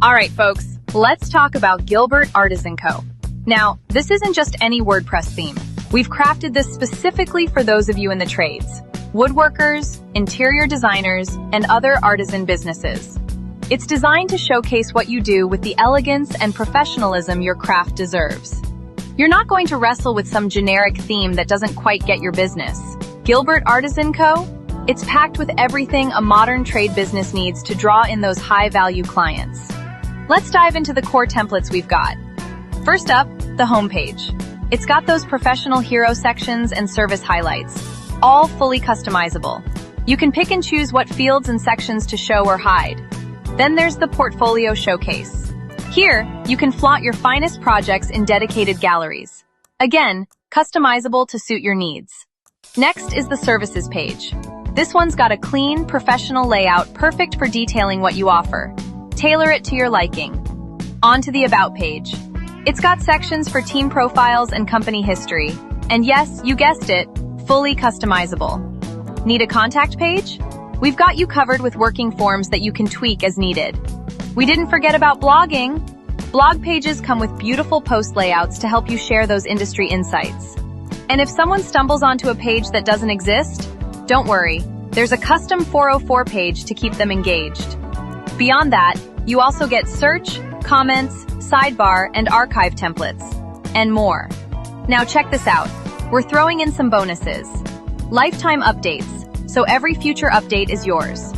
Alright folks, let's talk about Gilbert Artisan Co. Now, this isn't just any WordPress theme. We've crafted this specifically for those of you in the trades, woodworkers, interior designers, and other artisan businesses. It's designed to showcase what you do with the elegance and professionalism your craft deserves. You're not going to wrestle with some generic theme that doesn't quite get your business. Gilbert Artisan Co.? It's packed with everything a modern trade business needs to draw in those high-value clients. Let's dive into the core templates we've got. First up, the homepage. It's got those professional hero sections and service highlights, all fully customizable. You can pick and choose what fields and sections to show or hide. Then there's the portfolio showcase. Here, you can flaunt your finest projects in dedicated galleries. Again, customizable to suit your needs. Next is the services page. This one's got a clean, professional layout perfect for detailing what you offer. Tailor it to your liking. On to the About page. It's got sections for team profiles and company history. And yes, you guessed it, fully customizable. Need a contact page? We've got you covered with working forms that you can tweak as needed. We didn't forget about blogging. Blog pages come with beautiful post layouts to help you share those industry insights. And if someone stumbles onto a page that doesn't exist, don't worry, there's a custom 404 page to keep them engaged. Beyond that, you also get search, comments, sidebar, and archive templates, and more. Now check this out. We're throwing in some bonuses. Lifetime updates, so every future update is yours.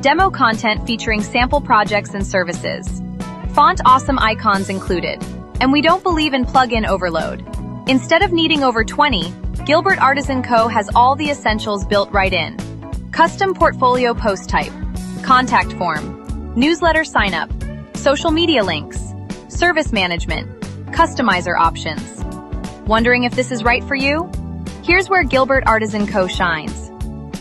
Demo content featuring sample projects and services. Font awesome icons included. And we don't believe in plugin overload. Instead of needing over 20, Gilbert Artisan Co. has all the essentials built right in. Custom portfolio post type, contact form, newsletter sign-up, social media links, service management, customizer options. Wondering if this is right for you? Here's where Gilbert Artisan Co. shines.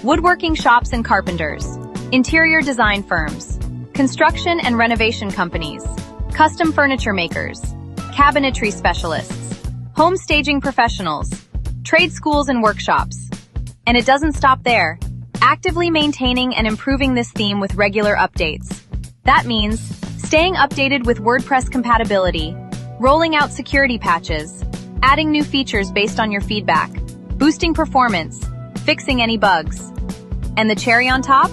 Woodworking shops and carpenters, interior design firms, construction and renovation companies, custom furniture makers, cabinetry specialists, home staging professionals, trade schools and workshops. And it doesn't stop there. Actively maintaining and improving this theme with regular updates. That means staying updated with WordPress compatibility, rolling out security patches, adding new features based on your feedback, boosting performance, fixing any bugs. And the cherry on top?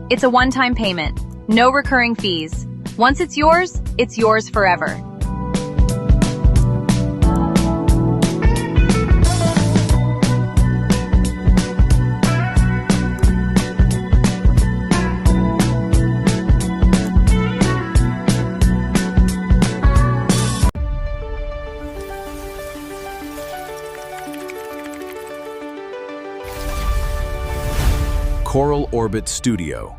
It's a one-time payment, no recurring fees. Once it's yours forever. Coral Orbit Studio.